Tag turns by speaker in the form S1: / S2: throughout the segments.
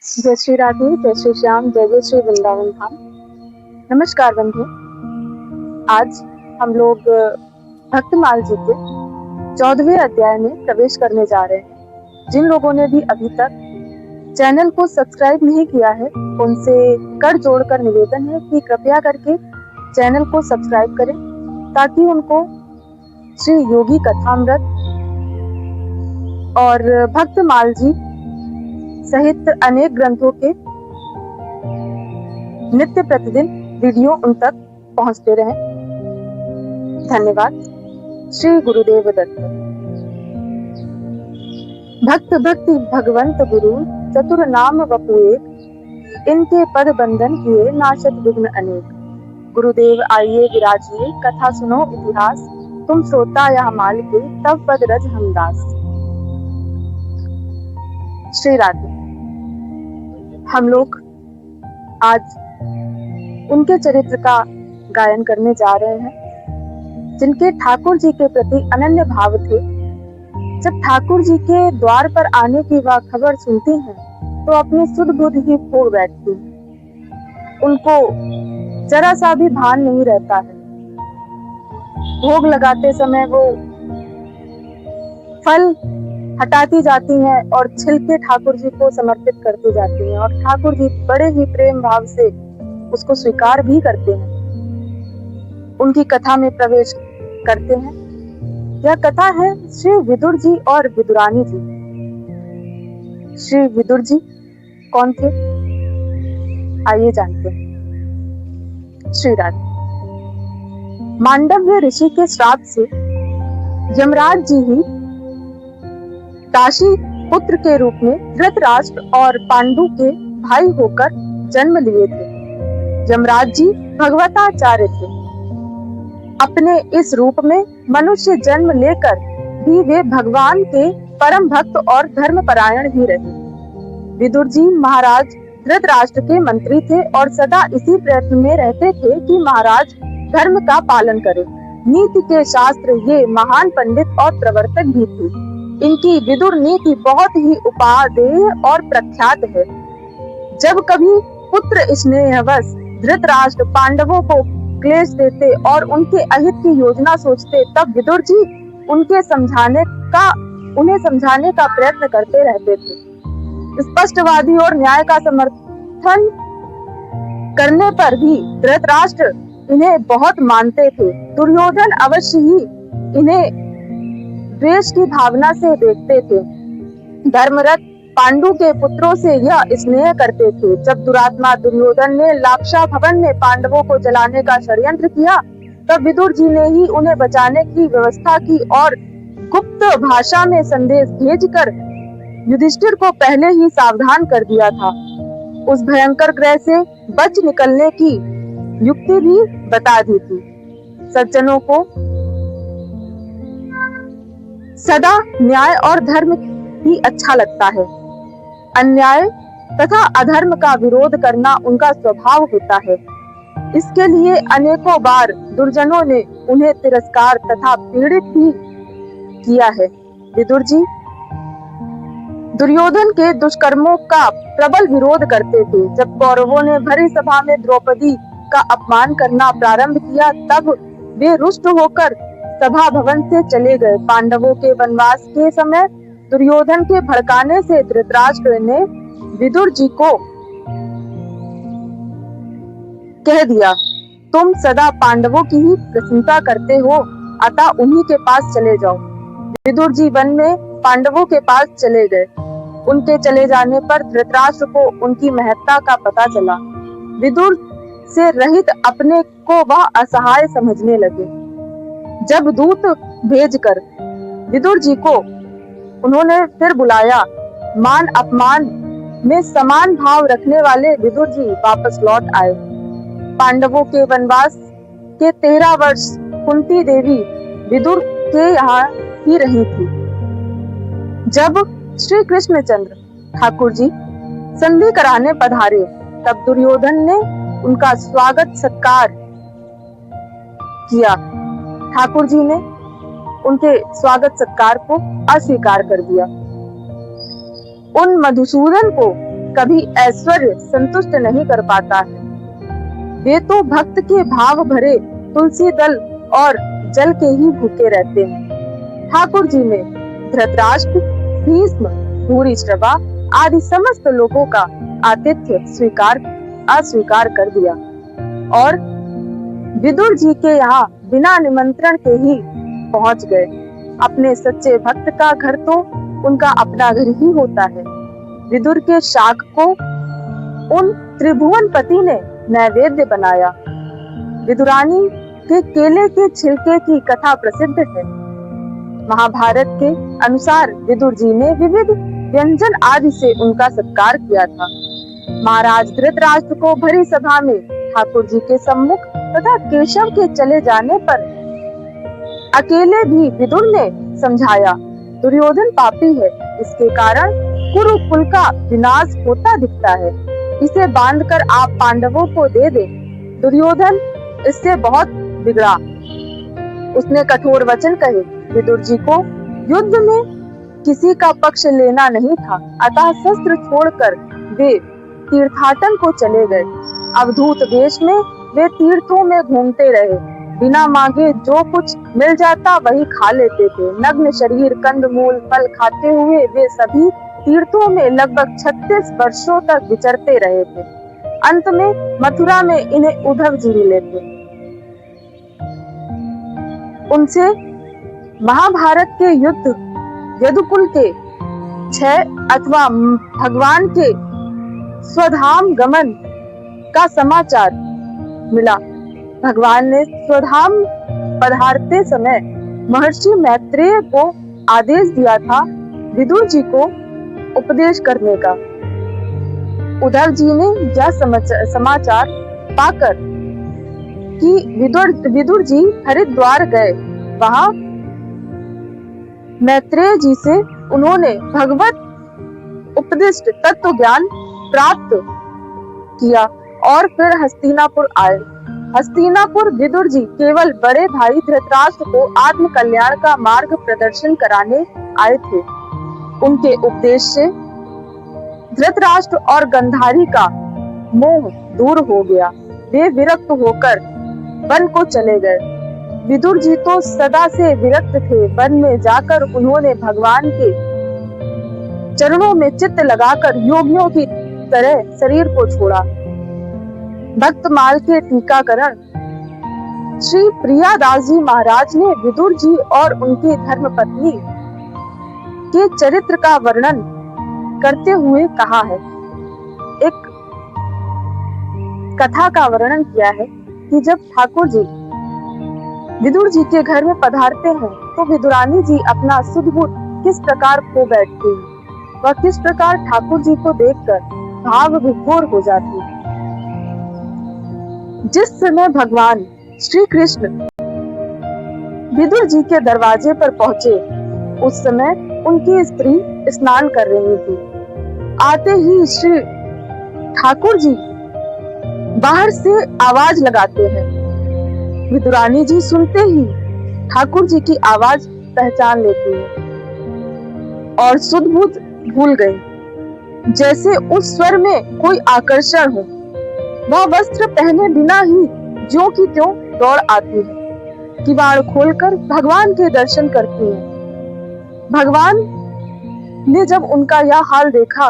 S1: जय श्री राधे, जय श्री श्याम, जय जय श्री वृंदावन धाम। नमस्कार बंधु। आज हम लोग भक्तमाल जी के 14वें अध्याय में प्रवेश करने जा रहे हैं। जिन लोगों ने भी अभी तक चैनल को सब्सक्राइब नहीं किया है, उनसे कर जोड़कर निवेदन है कि कृपया करके चैनल को सब्सक्राइब करें, ताकि उनको श्री योगी कथामृत और भक्तमाल जी सहित अनेक ग्रंथों के नित्य प्रतिदिन वीडियो उन तक पहुंचते रहे। धन्यवाद। श्री गुरुदेव दत्त। भक्त भक्ति भगवंत गुरु, चतुर नाम वपु एक, इनके पद बंधन किए नाशत विघ्न अनेक। गुरुदेव आइए विराजिए, कथा सुनो इतिहास, तुम श्रोता यह माल के, तब पद रज हमदास। श्री राधे। हम लोग आज उनके चरित्र का गायन करने जा रहे हैं जिनके ठाकुर जी के प्रति अनन्य भाव थे। जब ठाकुर जी के द्वार पर आने की वह खबर सुनती हैं तो अपनी सुध बुध ही खो बैठती हैं। उनको जरा सा भी भान नहीं रहता है। भोग लगाते समय वो फल हटाती जाती हैं और छिलके ठाकुर जी को समर्पित करती जाती हैं, और ठाकुर जी बड़े ही प्रेम भाव से उसको स्वीकार भी करते हैं। उनकी कथा में प्रवेश करते हैं। यह कथा है श्री विदुर जी और विदुरानी जी। श्री विदुर जी कौन थे, आइए जानते हैं। श्री राधे। मांडव्य ऋषि के श्राप से यमराज जी ही काशी पुत्र के रूप में धृतराष्ट्र और पांडु के भाई होकर जन्म लिए थे। यमराज जी भगवताचार्य थे। अपने इस रूप में मनुष्य जन्म लेकर भी वे भगवान के परम भक्त और धर्मपरायण ही रहे। विदुर जी महाराज धृतराष्ट्र के मंत्री थे और सदा इसी प्रयत्न में रहते थे कि महाराज धर्म का पालन करें। नीति के शास्त्र ये महान पंडित और प्रवर्तक भी थे। इनकी विदुर नीति बहुत ही उपादेय और प्रख्यात है। जब कभी पुत्र स्नेहवश धृतराष्ट्र पांडवों को क्लेश देते और उनके अहित की योजना सोचते, तब विदुर जी उन्हें समझाने का प्रयत्न करते रहते थे। स्पष्टवादी और न्याय का समर्थन करने पर भी धृतराष्ट्र इन्हें बहुत मानते थे। दुर्योधन अवश्य ही इन्हें द्वेष की भावना से देखते थे। धर्मरत पांडु के पुत्रों से यह स्नेह करते थे। जब दुरात्मा दुर्योधन ने लाक्षा भवन में पांडवों को जलाने का षड्यंत्र किया, तब विदुर जी ने ही उन्हें बचाने की व्यवस्था की और गुप्त भाषा में संदेश भेजकर युधिष्ठिर को पहले ही सावधान कर दिया था। उस भयंकर ग्रह से बच निकलने की युक्ति भी बता दी थी। सज्जनों को सदा न्याय और धर्म ही अच्छा लगता है। अन्याय तथा अधर्म का विरोध करना उनका स्वभाव होता है। इसके लिए अनेकों बार दुर्जनों ने उन्हें तिरस्कार तथा पीड़ित भी किया है। विदुर जी दुर्योधन के दुष्कर्मों का प्रबल विरोध करते थे। जब कौरवों ने भरी सभा में द्रौपदी का अपमान करना प्रारंभ किया, तब वे रुष्ट होकर सभा भवन से चले गए। पांडवों के वनवास के समय दुर्योधन के भड़काने से धृतराष्ट्र ने विदुर जी को कह दिया, तुम सदा पांडवों की ही प्रशंसा करते हो, अतः उन्हीं के पास चले जाओ। विदुर जी वन में पांडवों के पास चले गए। उनके चले जाने पर धृतराष्ट्र को उनकी महत्ता का पता चला। विदुर से रहित अपने को वह असहाय समझने लगे। जब दूत भेजकर विदुर जी को उन्होंने फिर बुलाया, मान अपमान में समान भाव रखने वाले विदुर जी वापस लौट आए। पांडवों के वनवास के 13 वर्ष कुंती देवी विदुर के यहाँ ही रही थी। जब श्री कृष्णचंद्र ठाकुर जी संधि कराने पधारे, तब दुर्योधन ने उनका स्वागत सत्कार किया। ठाकुर जी ने उनके स्वागत सत्कार को अस्वीकार कर दिया। उन मधुसूदन को कभी ऐश्वर्य संतुष्ट नहीं कर पाता है। वे तो भक्त के भाव भरे तुलसी दल और जल के ही भूखे रहते हैं। ठाकुर जी ने धृतराष्ट्र, भीष्म, भूरिश्रवा आदि समस्त लोगों का आतिथ्य अस्वीकार कर दिया और विदुर जी के यहाँ बिना निमंत्रण के ही पहुंच गए। अपने सच्चे भक्त का घर तो उनका अपना घर ही होता है। विदुर के शाक को उन त्रिभुवनपति ने नैवेद्य बनाया। विदुरानी के केले के छिलके की कथा प्रसिद्ध है। महाभारत के अनुसार विदुर जी ने विविध व्यंजन आदि से उनका सत्कार किया था। महाराज धृतराष्ट्र को भरी सभा में ठाकुर जी के सम्मुख तथा केशव के चले जाने पर अकेले भी विदुर ने समझाया, दुर्योधन पापी है, इसके कारण कुरुकुल का विनाश होता दिखता है। इसे बांधकर आप पांडवों को दे दे। दुर्योधन इससे बहुत बिगड़ा। उसने कठोर वचन कहे। विदुर जी को युद्ध में किसी का पक्ष लेना नहीं था, अतः शस्त्र छोड़कर वे तीर्थाटन को चले गए। अवधूत वेश में वे तीर्थों में घूमते रहे। बिना मांगे जो कुछ मिल जाता वही खा लेते थे। नग्न शरीर कंदमूल फल खाते हुए वे सभी तीर्थों में लगभग 36 वर्षों तक विचरते रहे थे। अंत में मथुरा में इन्हें उद्धव जी मिले थे। उनसे महाभारत के युद्ध यदुकुल के 6 अथवा भगवान के स्वधाम गमन का समाचार मिला। भगवान ने स्वधाम पधारते समय महर्षि मैत्रेय को आदेश दिया था विदुर जी को उपदेश करने का। उद्धव जी ने यह समाचार पाकर कि विदुर जी हरिद्वार गए। वहां मैत्रेय जी से उन्होंने भगवत उपदिष्ट तत्व ज्ञान प्राप्त किया और फिर हस्तिनापुर आए। हस्तिनापुर विदुर जी केवल बड़े भाई धृतराष्ट्र को आत्म कल्याण का मार्ग प्रदर्शन कराने आए थे। उनके उपदेश से धृतराष्ट्र और गंधारी का मोह दूर हो गया। वे विरक्त होकर वन को चले गए। विदुर जी तो सदा से विरक्त थे। वन में जाकर उन्होंने भगवान के चरणों में चित्त लगाकर योगियों की तरह शरीर को छोड़ा। भक्तमाल के टीकाकरण श्री प्रियादास जी महाराज ने विदुर जी और उनकी धर्मपत्नी के चरित्र का वर्णन करते हुए कहा है। एक कथा का वर्णन किया है कि जब ठाकुर जी विदुर जी के घर में पधारते हैं तो विदुरानी जी अपना सुध-बुध किस प्रकार खो बैठती है। वह किस प्रकार ठाकुर जी को देखकर भाव विभोर हो जाती है। जिस समय भगवान श्री कृष्ण विदुर जी के दरवाजे पर पहुंचे, उस समय उनकी स्त्री स्नान कर रही थी। आते ही श्री ठाकुर जी बाहर से आवाज लगाते हैं। विदुरानी जी सुनते ही ठाकुर जी की आवाज पहचान लेती है और सुध-बुध भूल गई। जैसे उस स्वर में कोई आकर्षण हो, वह वस्त्र पहने बिना ही ज्यों की त्यों दौड़ आती है। किवाड़ खोलकर भगवान के दर्शन करती है। भगवान ने जब उनका यह हाल देखा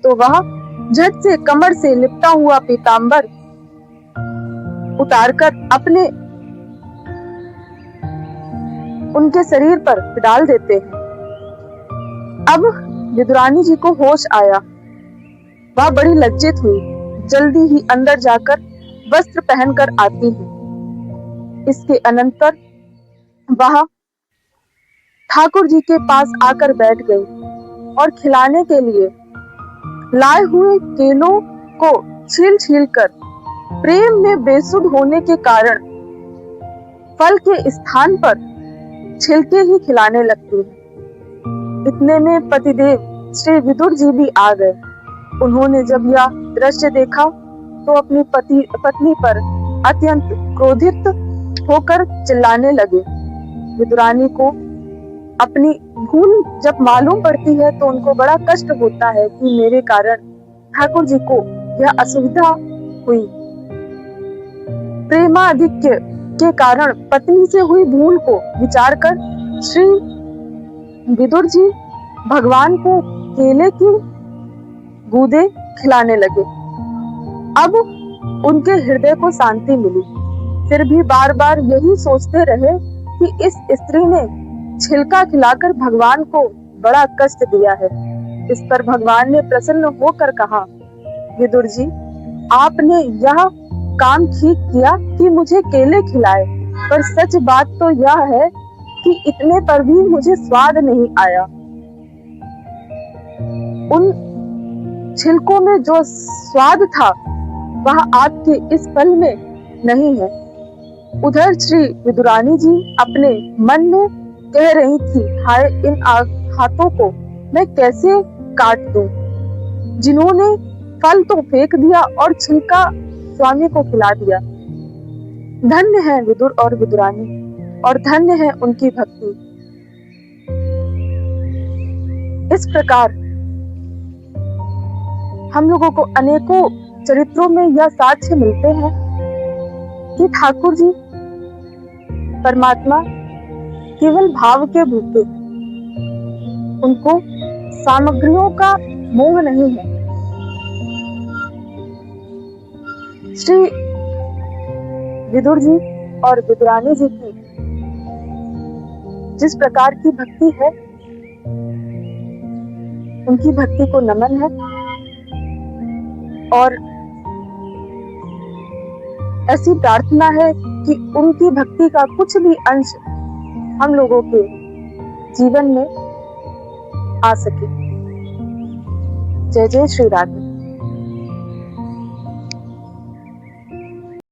S1: तो वह झट से कमर से लिपटा हुआ पीतांबर उतारकर अपने उनके शरीर पर डाल देते हैं। अब विदुरानी जी को होश आया। वह बड़ी लज्जित हुई। जल्दी ही अंदर जाकर वस्त्र पहनकर आती है। इसके अनंतर वह ठाकुर जी के पास आकर बैठ गई और खिलाने के लिए लाए हुए केलों को छील कर प्रेम में बेसुध होने के कारण फल के स्थान पर छिलके ही खिलाने लगती है। इतने में पतिदेव श्री विदुर जी भी आ गए। उन्होंने जब यह दृश्य देखा तो अपनी पत्नी पर अत्यंत क्रोधित होकर चिल्लाने लगे। विदुरानी को अपनी भूल जब मालूम पड़ती है तो उनको बड़ा कष्ट होता है कि मेरे कारण ठाकुर जी को यह असुविधा हुई। प्रेमाधिक्य के कारण पत्नी से हुई भूल को विचार कर श्री विदुर जी भगवान को केले की गूदे खिलाने लगे। अब उनके हृदय को शांति मिली। फिर भी बार बार यही सोचते रहे कि इस स्त्री ने छिलका खिलाकर भगवान को बड़ा कष्ट दिया है। इस पर भगवान ने प्रसन्न होकर कहा, विदुर जी, आपने यह काम ठीक किया कि मुझे केले खिलाए, पर सच बात तो यह है कि इतने पर भी मुझे स्वाद नहीं आया। उन छिलकों में जो स्वाद था वह आपके इस फल में नहीं है। उधर श्री विदुरानी जी अपने मन में कह रही थी, हाय, इन हाथों को मैं कैसे काट दूं, जिन्होंने फल तो फेंक दिया और छिलका स्वामी को खिला दिया। धन्य है विदुर और विदुरानी, और धन्य है उनकी भक्ति। इस प्रकार हम लोगों को अनेकों चरित्रों में यह साक्ष्य मिलते हैं कि ठाकुर जी परमात्मा केवल भाव के भूखे, उनको सामग्रियों का मोह नहीं है। श्री विदुर जी और विदुरानी जी की जिस प्रकार की भक्ति है, उनकी भक्ति को नमन है, और ऐसी प्रार्थना है कि उनकी भक्ति का कुछ भी अंश हम लोगों के जीवन में आ सके। जय जय श्री राधे।